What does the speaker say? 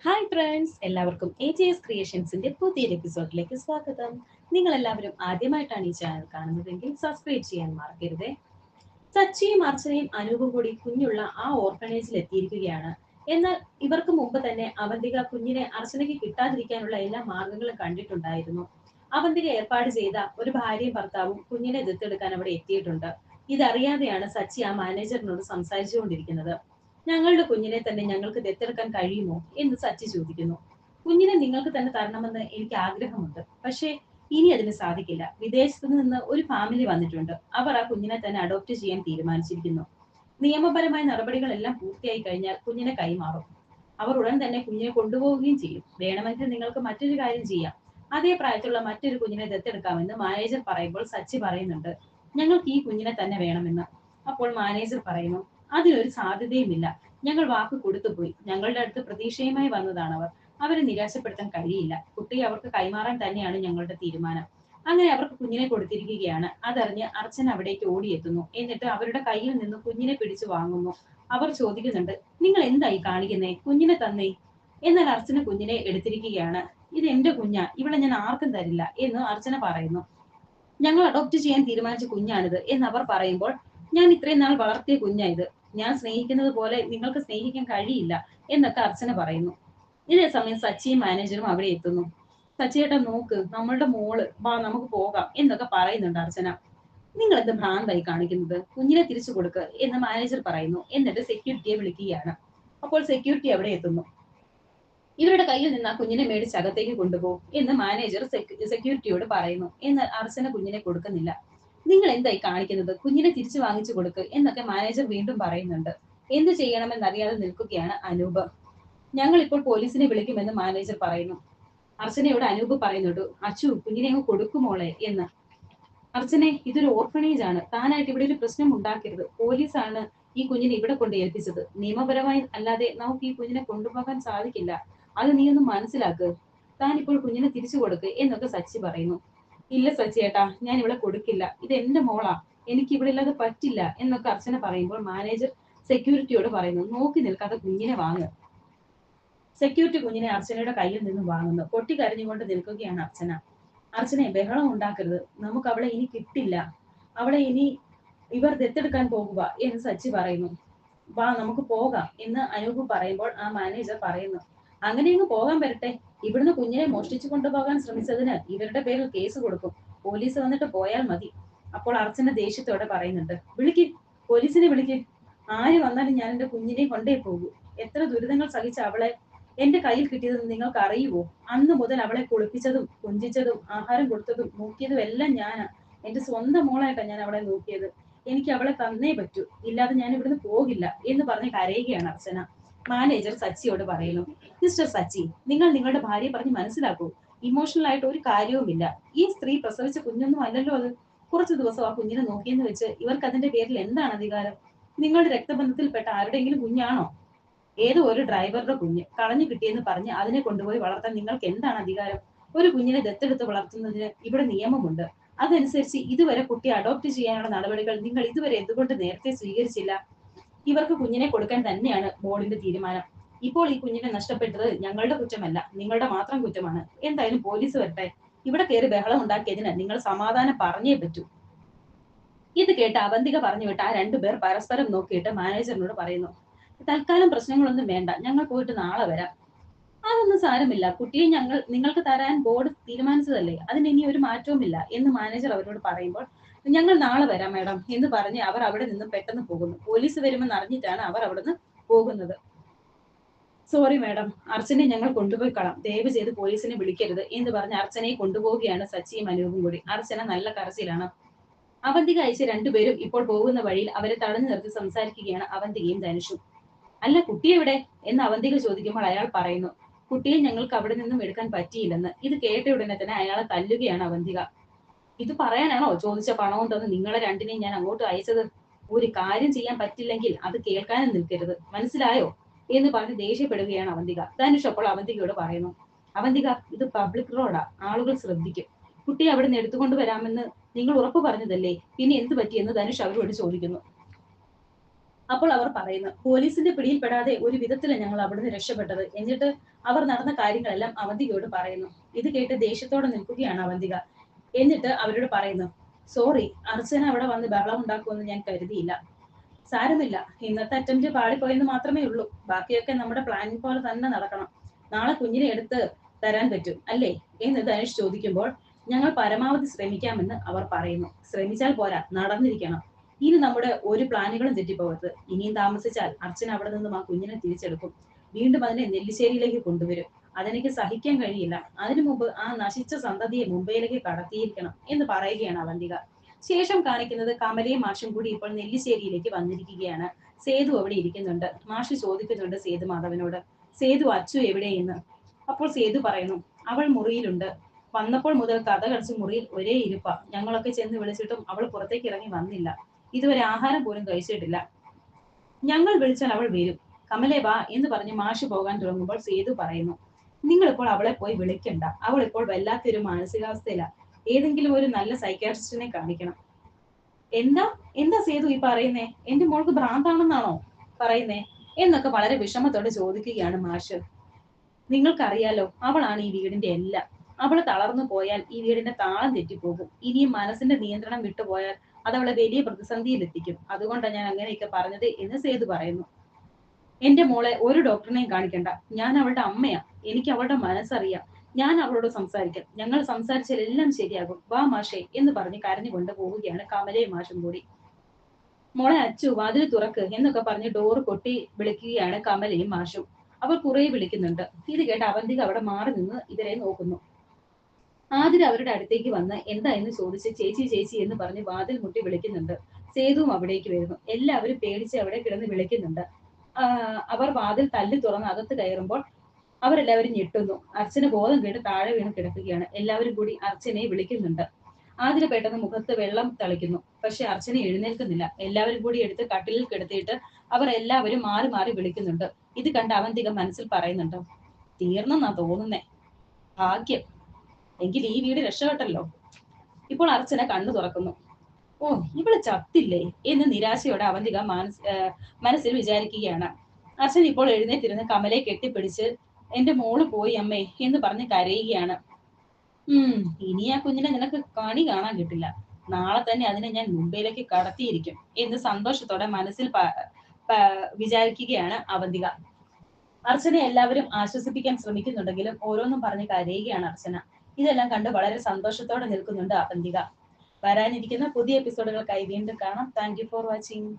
Hi friends, എല്ലാവർക്കും AJS ക്രിയേഷൻസിന്റെ പുതിയൊരു എപ്പിസോഡിലേക്ക് സ്വാഗതം. നിങ്ങൾ എല്ലാവരും ആദ്യമായിട്ടാണ് ഈ ചാനൽ കാണുന്നതെങ്കിൽ സബ്സ്ക്രൈബ് ചെയ്യാൻ മറക്കരുതേ. സച്ചിയും അർച്ചനയും അനൂപും കൂടി കുഞ്ഞുള്ള ആ ഓർഫനേജിൽ എത്തിയിരിക്കുകയാണ്. എന്നാൽ ഇവർക്ക് മുമ്പ് തന്നെ അവന്തിക കുഞ്ഞിനെ അർച്ചനയ്ക്ക് കിട്ടാതിരിക്കാനുള്ള എല്ലാ മാർഗങ്ങളും കണ്ടിട്ടുണ്ടായിരുന്നു. അവന്തിക ഏർപ്പാട് ചെയ്ത ഒരു ഭാര്യയും ഭർത്താവും കുഞ്ഞിനെ ദത്തെടുക്കാൻ അവിടെ എത്തിയിട്ടുണ്ട്. ഇതറിയാതെയാണ് സച്ചി ആ മാനേജറിനോട് സംസാരിച്ചുകൊണ്ടിരിക്കുന്നത്. ഞങ്ങളുടെ കുഞ്ഞിനെ തന്നെ ഞങ്ങൾക്ക് ദത്തെടുക്കാൻ കഴിയുമോ എന്ന് സച്ചി ചോദിക്കുന്നു. കുഞ്ഞിനെ നിങ്ങൾക്ക് തന്നെ തരണമെന്ന് എനിക്ക് ആഗ്രഹമുണ്ട്, പക്ഷേ ഇനി അതിന് സാധിക്കില്ല. വിദേശത്ത് നിന്ന് ഒരു ഫാമിലി വന്നിട്ടുണ്ട്. അവർ ആ കുഞ്ഞിനെ തന്നെ അഡോപ്റ്റ് ചെയ്യാൻ തീരുമാനിച്ചിരിക്കുന്നു. നിയമപരമായ നടപടികളെല്ലാം പൂർത്തിയായി കഴിഞ്ഞാൽ കുഞ്ഞിനെ കൈമാറും. അവർ ഉടൻ തന്നെ കുഞ്ഞിനെ കൊണ്ടുപോവുകയും ചെയ്യും. വേണമെങ്കിൽ നിങ്ങൾക്ക് മറ്റൊരു കാര്യം ചെയ്യാം, അതേ പ്രായത്തിലുള്ള മറ്റൊരു കുഞ്ഞിനെ ദത്തെടുക്കാമെന്ന് മാനേജർ പറയുമ്പോൾ സച്ചി പറയുന്നുണ്ട്, ഞങ്ങൾക്ക് ഈ കുഞ്ഞിനെ തന്നെ വേണമെന്ന്. അപ്പോൾ മാനേജർ പറയുന്നു, അതിനൊരു സാധ്യതയുമില്ല. ഞങ്ങൾ വാക്ക് കൊടുത്തുപോയി. ഞങ്ങളുടെ അടുത്ത് പ്രതീക്ഷയുമായി വന്നതാണ് അവർ. അവരെ നിരാശപ്പെടുത്താൻ കഴിയില്ല. കുട്ടിയെ അവർക്ക് കൈമാറാൻ തന്നെയാണ് ഞങ്ങളുടെ തീരുമാനം. അങ്ങനെ അവർക്ക് കുഞ്ഞിനെ കൊടുത്തിരിക്കുകയാണ്. അതറിഞ്ഞ് അർച്ചന അവിടേക്ക് ഓടിയെത്തുന്നു. എന്നിട്ട് അവരുടെ കയ്യിൽ നിന്ന് കുഞ്ഞിനെ പിടിച്ചു വാങ്ങുന്നു. അവർ ചോദിക്കുന്നുണ്ട്, നിങ്ങൾ എന്തായി കാണിക്കുന്നേ? കുഞ്ഞിനെ തന്നേ. എന്നാൽ അർച്ചന കുഞ്ഞിനെ എടുത്തിരിക്കുകയാണ്. ഇത് എന്റെ കുഞ്ഞാ, ഇവിടെ ഞാൻ ആർക്കും തരില്ല എന്ന് അർച്ചന പറയുന്നു. ഞങ്ങൾ അഡോപ്റ്റ് ചെയ്യാൻ തീരുമാനിച്ച കുഞ്ഞാണിത് എന്ന് അവർ പറയുമ്പോൾ, ഞാൻ ഇത്രയും നാൾ വളർത്തിയ കുഞ്ഞാ ഇത്. ഞാൻ സ്നേഹിക്കുന്നത് പോലെ നിങ്ങൾക്ക് സ്നേഹിക്കാൻ കഴിയില്ല എന്നൊക്കെ അർച്ചന പറയുന്നു. ഇതേ സമയം സച്ചിയും മാനേജറും അവിടെ എത്തുന്നു. സച്ചിയേട്ടാ നോക്ക്, നമ്മളുടെ മോള്, വാ നമുക്ക് പോകാം എന്നൊക്കെ പറയുന്നുണ്ട് അർച്ചന. നിങ്ങൾ എന്ത് ഭ്രാന്തായി കാണിക്കുന്നത്? കുഞ്ഞിനെ തിരിച്ചു കൊടുക്ക് എന്ന് മാനേജർ പറയുന്നു. എന്നിട്ട് സെക്യൂരിറ്റിയെ വിളിക്കുകയാണ്. അപ്പോൾ സെക്യൂരിറ്റി അവിടെ എത്തുന്നു. ഇവരുടെ കയ്യിൽ നിന്ന് ആ കുഞ്ഞിനെ മേടിച്ച് അകത്തേക്ക് കൊണ്ടുപോകും എന്ന് മാനേജർ സെക്യൂരിറ്റിയോട് പറയുന്നു. എന്നാൽ അർച്ചന കുഞ്ഞിനെ കൊടുക്കുന്നില്ല. നിങ്ങൾ എന്തായി കാണിക്കുന്നത്? കുഞ്ഞിനെ തിരിച്ചു വാങ്ങിച്ചു കൊടുക്ക് എന്നൊക്കെ മാനേജർ വീണ്ടും പറയുന്നുണ്ട്. എന്ത് ചെയ്യണമെന്നറിയാതെ നിൽക്കുകയാണ് അനൂപ്. ഞങ്ങൾ ഇപ്പോൾ പോലീസിനെ വിളിക്കുമെന്ന് മാനേജർ പറയുന്നു. അർച്ചനയോട് അനൂപ് പറയുന്നുണ്ട്, അച്ചു കുഞ്ഞിനെ അങ്ങ് കൊടുക്കുമോളെ എന്ന്. അർച്ചനെ, ഇതൊരു ഓർഫനേജ് ആണ്. താനായിട്ട് ഇവിടെ ഒരു പ്രശ്നം ഉണ്ടാക്കരുത്. പോലീസാണ് ഈ കുഞ്ഞിനെ ഇവിടെ കൊണ്ട് ഏൽപ്പിച്ചത്. നിയമപരമായി അല്ലാതെ നമുക്ക് ഈ കുഞ്ഞിനെ കൊണ്ടുപോകാൻ സാധിക്കില്ല. അത് നീ ഒന്ന് മനസ്സിലാക്ക്. താൻ ഇപ്പോൾ കുഞ്ഞിനെ തിരിച്ചു കൊടുക്ക് എന്നൊക്കെ സച്ചി പറയുന്നു. ഇല്ല സച്ചിയേട്ടാ, ഞാൻ ഇവിടെ കൊടുക്കില്ല. ഇത് എന്റെ മോളാ. എനിക്ക് ഇവിടെ ഇല്ലാതെ പറ്റില്ല എന്നൊക്കെ അർച്ചന പറയുമ്പോൾ മാനേജർ സെക്യൂരിറ്റിയോട് പറയുന്നു, നോക്കി നിൽക്കാതെ കുഞ്ഞിനെ വാങ്ങ്. സെക്യൂരിറ്റി കുഞ്ഞിനെ അർച്ചനയുടെ കയ്യിൽ നിന്ന് വാങ്ങുന്നു. പൊട്ടിക്കരഞ്ഞുകൊണ്ട് നിൽക്കുകയാണ് അർച്ചന. അർച്ചനെ, ബഹളം ഉണ്ടാക്കരുത്. നമുക്ക് അവളെ ഇനി കിട്ടില്ല. അവളെ ഇനി ഇവർ ദത്തെടുക്കാൻ പോകുക എന്ന് സച്ചി പറയുന്നു. വാ നമുക്ക് പോകാം എന്ന് അനൂപ് പറയുമ്പോൾ ആ മാനേജർ പറയുന്നു, അങ്ങനെ അങ്ങ് പോകാൻ വരട്ടെ. ഇവിടുന്ന് കുഞ്ഞിനെ മോഷ്ടിച്ചു കൊണ്ടുപോകാൻ ശ്രമിച്ചതിന് ഇവരുടെ പേരിൽ കേസ് കൊടുക്കും. പോലീസ് വന്നിട്ട് പോയാൽ മതി. അപ്പോൾ അർച്ചന ദേഷ്യത്തോടെ പറയുന്നുണ്ട്, വിളിക്ക്, പോലീസിനെ വിളിക്ക്. ആര് വന്നാലും ഞാൻ എന്റെ കുഞ്ഞിനെ കൊണ്ടേ പോകൂ. എത്ര ദുരിതങ്ങൾ സഹിച്ച അവളെ എന്റെ കയ്യിൽ കിട്ടിയതെന്ന് നിങ്ങൾക്ക് അറിയുവോ? അന്ന് മുതൽ അവളെ കുളിപ്പിച്ചതും കൊഞ്ചിച്ചതും ആഹാരം കൊടുത്തതും നോക്കിയതും എല്ലാം ഞാനാ. എന്റെ സ്വന്തം മോളായിട്ടാ ഞാൻ അവളെ നോക്കിയത്. എനിക്ക് അവളെ തന്നേ പറ്റൂ, ഇല്ലാതെ ഞാൻ ഇവിടുന്ന് പോകില്ല എന്ന് പറഞ്ഞ് കരയുകയാണ് അർച്ചന. മാനേജർ സച്ചിയോട് പറയുന്നു, മിസ്റ്റർ സച്ചി, നിങ്ങൾ നിങ്ങളുടെ ഭാര്യയെ പറഞ്ഞ് മനസ്സിലാക്കൂ. ഇമോഷണൽ ആയിട്ട് ഒരു കാര്യവുമില്ല. ഈ സ്ത്രീ പ്രസവിച്ച കുഞ്ഞൊന്നും അല്ലല്ലോ അത്. കുറച്ചു ദിവസം ആ കുഞ്ഞിനെ നോക്കിയെന്ന് വെച്ച് ഇവർക്ക് അതിന്റെ പേരിൽ എന്താണ് അധികാരം? നിങ്ങളുടെ രക്തബന്ധത്തിൽപ്പെട്ട ആരുടെയെങ്കിലും കുഞ്ഞാണോ? ഏതോ ഒരു ഡ്രൈവറുടെ കുഞ്ഞ് കളഞ്ഞു കിട്ടിയെന്ന് പറഞ്ഞ് അതിനെ കൊണ്ടുപോയി വളർത്താൻ നിങ്ങൾക്ക് എന്താണ് അധികാരം? ഒരു കുഞ്ഞിനെ ദത്തെടുത്ത് വളർത്തുന്നതിന് ഇവിടെ നിയമമുണ്ട്. അതനുസരിച്ച് ഇതുവരെ കുട്ടിയെ അഡോപ്റ്റ് ചെയ്യാനുള്ള നടപടികൾ നിങ്ങൾ ഇതുവരെ എന്തുകൊണ്ട് നേരത്തെ സ്വീകരിച്ചില്ല? ഇവർക്ക് കുഞ്ഞിനെ കൊടുക്കാൻ തന്നെയാണ് ബോർഡിന്റെ തീരുമാനം. ഇപ്പോൾ ഈ കുഞ്ഞിനെ നഷ്ടപ്പെട്ടത് ഞങ്ങളുടെ കുറ്റമല്ല, നിങ്ങളുടെ മാത്രം കുറ്റമാണ്. എന്തായാലും പോലീസ് വരട്ടെ. ഇവിടെ കയറി ബഹളം ഉണ്ടാക്കിയതിന് നിങ്ങൾ സമാധാനം പറഞ്ഞേ പറ്റൂ. ഇത് കേട്ട് അവന്തിക പറഞ്ഞു വിട്ട് ആ രണ്ടുപേർ പരസ്പരം നോക്കിയിട്ട് മാനേജറിനോട് പറയുന്നു, തൽക്കാലം പ്രശ്നങ്ങളൊന്നും വേണ്ട, ഞങ്ങൾ പോയിട്ട് നാളെ വരാം. അതൊന്നും സാരമില്ല, കുട്ടിയെ നിങ്ങൾക്ക് തരാൻ ബോർഡ് തീരുമാനിച്ചതല്ലേ, അതിന് ഇനി ഒരു മാറ്റവുമില്ല എന്ന് മാനേജർ അവരോട് പറയുമ്പോൾ, ഞങ്ങൾ നാളെ വരാം മാഡം എന്ന് പറഞ്ഞ് അവർ അവിടെ നിന്ന് പെട്ടെന്ന് പോകുന്നു. പോലീസ് വരുമെന്ന് അറിഞ്ഞിട്ടാണ് അവർ അവിടുന്ന് പോകുന്നത്. സോറി മാഡം, അർച്ചനെ ഞങ്ങൾ കൊണ്ടുപോയി കളാം, ദയവ് ചെയ്ത് പോലീസിനെ വിളിക്കരുത് എന്ന് പറഞ്ഞ് അർച്ചനയെ കൊണ്ടുപോവുകയാണ് സച്ചിയും അനൂപും കൂടി. അർച്ചന നല്ല കരച്ചിലാണ്. അവന്തിക അയച്ച രണ്ടുപേരും ഇപ്പോൾ പോകുന്ന വഴിയിൽ അവരെ തടഞ്ഞു നിർത്തി സംസാരിക്കുകയാണ് അവന്തികയും ധനുഷും. അല്ല, കുട്ടി എവിടെ എന്ന് അവന്തിക ചോദിക്കുമ്പോൾ അയാൾ പറയുന്നു, കുട്ടിയെ ഞങ്ങൾക്ക് അവിടെ നിന്നും എടുക്കാൻ പറ്റിയില്ലെന്ന്. ഇത് കേട്ട ഉടനെ തന്നെ അയാളെ തല്ലുകയാണ് അവന്തിക. ഇത് പറയാനാണോ ചോദിച്ച പണവും തന്ന് നിങ്ങളെ രണ്ടിനെയും ഞാൻ അങ്ങോട്ട് അയച്ചത്? ഒരു കാര്യം ചെയ്യാൻ പറ്റില്ലെങ്കിൽ അത് കേൾക്കാനും നിൽക്കരുത്, മനസ്സിലായോ എന്ന് പറഞ്ഞ് ദേഷ്യപ്പെടുകയാണ് അവന്തിക. ധനുഷ് അപ്പോൾ അവന്തികയോട് പറയുന്നു, അവന്തിക, ഇത് പബ്ലിക് റോഡാ, ആളുകൾ ശ്രദ്ധിക്കും. കുട്ടിയെ അവിടെ നിന്ന് എടുത്തുകൊണ്ട് വരാമെന്ന് നിങ്ങൾ ഉറപ്പ് പറഞ്ഞതല്ലേ, പിന്നെ എന്ത് പറ്റിയെന്ന് ധനുഷ് അവരോട് ചോദിക്കുന്നു. അപ്പോൾ അവർ പറയുന്നു, പോലീസിന്റെ പിടിയിൽപ്പെടാതെ ഒരു വിധത്തിലാണ് ഞങ്ങൾ അവിടുന്ന് രക്ഷപ്പെട്ടത്. എന്നിട്ട് അവർ നടന്ന കാര്യങ്ങളെല്ലാം അവന്തികയോട് പറയുന്നു. ഇത് കേട്ട് ദേഷ്യത്തോടെ നിൽക്കുകയാണ് അവന്തിക. എന്നിട്ട് അവരോട് പറയുന്നു, സോറി, അർച്ചന അവിടെ വന്ന് ബഹളം ഉണ്ടാക്കുമെന്ന് ഞാൻ കരുതിയില്ല. സാരമില്ല, ഇന്നത്തെ അറ്റംപ്റ്റ് പാളിപ്പോയെന്ന് മാത്രമേ ഉള്ളൂ. ബാക്കിയൊക്കെ നമ്മുടെ പ്ലാനിങ് പോലെ തന്നെ നടക്കണം. നാളെ കുഞ്ഞിനെ എടുത്ത് തരാൻ പറ്റും അല്ലേ എന്ന് ധനുഷ് ചോദിക്കുമ്പോൾ, ഞങ്ങൾ പരമാവധി ശ്രമിക്കാമെന്ന് അവർ പറയുന്നു. ശ്രമിച്ചാൽ പോരാ, നടന്നിരിക്കണം. ഇനി നമ്മുടെ ഒരു പ്ലാനുകളും തെറ്റിപ്പോകരുത്. ഇനിയും താമസിച്ചാൽ അർച്ചന അവിടെ നിന്നും ആ കുഞ്ഞിനെ തിരിച്ചെടുക്കും. വീണ്ടും അതിനെ നെല്ലിശ്ശേരിയിലേക്ക് കൊണ്ടുവരും. അതെനിക്ക് സഹിക്കാൻ കഴിയില്ല. അതിനു മുമ്പ് ആ നശിച്ച സന്തതിയെ മുംബൈയിലേക്ക് കടത്തിയിരിക്കണം എന്ന് പറയുകയാണ് അവന്തിക. ശേഷം കാണിക്കുന്നത് കമലയും മാഷും കൂടി ഇപ്പോൾ നെല്ലിശ്ശേരിയിലേക്ക് വന്നിരിക്കുകയാണ്. സേതു അവിടെ ഇരിക്കുന്നുണ്ട്. മാഷ് ചോദിക്കുന്നുണ്ട് സേതു മാധവനോട്, സേതു അച്ചു എവിടെയെന്ന്. അപ്പോൾ സേതു പറയുന്നു, അവൾ മുറിയിലുണ്ട്. വന്നപ്പോൾ മുതൽ കഥ കളിച്ച് മുറിയിൽ ഒരേ ഇരിപ്പ. ഞങ്ങളൊക്കെ ചെന്ന് വിളിച്ചിട്ടും അവൾ പുറത്തേക്ക് ഇറങ്ങി വന്നില്ല. ഇതുവരെ ആഹാരം പോലും കഴിച്ചിട്ടില്ല. ഞങ്ങൾ വിളിച്ചാൽ അവൾ വരും. കമലേ വാ എന്ന് പറഞ്ഞ് മാഷ് പോകാൻ തുടങ്ങുമ്പോൾ സേതു പറയുന്നു, നിങ്ങളിപ്പോൾ അവളെ പോയി വിളിക്കണ്ട. അവൾ ഇപ്പോൾ വല്ലാത്തൊരു മാനസികാവസ്ഥയില. ഏതെങ്കിലും ഒരു നല്ല സൈക്കാട്രിസ്റ്റിനെ കാണിക്കണം. എന്താ എന്താ സേതു ഈ പറയുന്നേ? എന്റെ മോൾക്ക് ഭ്രാന്താണെന്നാണോ പറയുന്നേ എന്നൊക്കെ വളരെ വിഷമത്തോടെ ചോദിക്കുകയാണ് മാഷ്. നിങ്ങൾക്കറിയാലോ, അവളാണ് ഈ വീടിന്റെ എല്ലാം. അവള് തളർന്നു പോയാൽ ഈ വീടിന്റെ താളം തെറ്റിപ്പോകും. ഇനിയും മനസ്സിന്റെ നിയന്ത്രണം വിട്ടുപോയാൽ അത് അവളെ വലിയ പ്രതിസന്ധിയിലെത്തിക്കും. അതുകൊണ്ടാണ് ഞാൻ അങ്ങനെയൊക്കെ പറഞ്ഞത് എന്ന് സേതു പറയുന്നു. എന്റെ മോളെ ഒരു ഡോക്ടറിനെയും കാണിക്കണ്ട. ഞാൻ അവളുടെ അമ്മയാ. എനിക്ക് അവളുടെ മനസ്സറിയാം. ഞാൻ അവളോട് സംസാരിക്കാം. ഞങ്ങൾ സംസാരിച്ചാൽ എല്ലാം ശരിയാകും. വാ മാഷേ എന്ന് പറഞ്ഞ് കരഞ്ഞുകൊണ്ട് പോവുകയാണ് കമലയും മാഷും കൂടി. മോളെ അച്ചു, വാതിൽ തുറക്ക് എന്നൊക്കെ പറഞ്ഞ് ഡോറ് കൊട്ടി വിളിക്കുകയാണ് കമലയും മാഷും. അവർ കുറെ വിളിക്കുന്നുണ്ട്. ഇത് കേട്ട് അവന്തിക അവിടെ മാറി നിന്ന് ഇവരെ നോക്കുന്നു. ആതിര അവരുടെ അടുത്തേക്ക് വന്ന് എന്താ എന്ന് ചോദിച്ച് ചേച്ചി ചേച്ചി എന്ന് പറഞ്ഞ് വാതിൽ മുട്ടി വിളിക്കുന്നുണ്ട്. സേതുവും അവിടേക്ക് വരുന്നു. എല്ലാവരും പേടിച്ച് അവിടെ കിടന്ന് വിളിക്കുന്നുണ്ട്. അവർ വാതിൽ തല്ലി തുറന്ന് അകത്ത് കയറുമ്പോൾ അവരെല്ലാവരും ഞെട്ടുന്നു. അർച്ചന ബോധം കേട്ട് താഴെ വീണ് കിടക്കുകയാണ്. എല്ലാവരും കൂടി അർച്ചനയെ വിളിക്കുന്നുണ്ട്. ആതിര പെട്ടെന്ന് മുഖത്ത് വെള്ളം തളിക്കുന്നു. പക്ഷെ അർച്ചന എഴുന്നേൽക്കുന്നില്ല. എല്ലാവരും കൂടി എടുത്ത് കട്ടിലിൽ കിടത്തിയിട്ട് അവർ എല്ലാവരും മാറി മാറി വിളിക്കുന്നുണ്ട്. ഇത് കണ്ട് അവന്തിക മനസ്സിൽ പറയുന്നുണ്ട്, തീർന്നെന്നാ തോന്നുന്നേ. ഭാഗ്യം, എങ്കിൽ ഈ വീട് രക്ഷപ്പെട്ടല്ലോ. ഇപ്പോൾ അർച്ചന കണ്ണു തുറക്കുന്നു. ഓ, ഇവള് ചത്തില്ലേ എന്ന് നിരാശയോടെ അവന്തിക മനസ്സിൽ വിചാരിക്കുകയാണ്. അർച്ചന ഇപ്പോൾ എഴുന്നേറ്റിരുന്ന് കമലയെ കെട്ടിപ്പിടിച്ച് എന്റെ മോള് പോയി അമ്മേ എന്ന് പറഞ്ഞ് കരയുകയാണ്. ഇനി ആ കുഞ്ഞിനെ നിനക്ക് കണി കാണാൻ കിട്ടില്ല. നാളെ തന്നെ അതിനെ ഞാൻ മുംബൈയിലേക്ക് കടത്തിയിരിക്കും എന്ന് സന്തോഷത്തോടെ മനസ്സിൽ വിചാരിക്കുകയാണ് അവന്തിക. അർച്ചനെ എല്ലാവരും ആശ്വസിപ്പിക്കാൻ ശ്രമിക്കുന്നുണ്ടെങ്കിലും ഓരോന്നും പറഞ്ഞ് കരയുകയാണ് അർച്ചന. ഇതെല്ലാം കണ്ട് വളരെ സന്തോഷത്തോടെ നിൽക്കുന്നുണ്ട് അവന്തിക. വരാനിരിക്കുന്ന പുതിയ എപ്പിസോഡുകൾക്കായി വീണ്ടും കാണാം. Thank you for watching.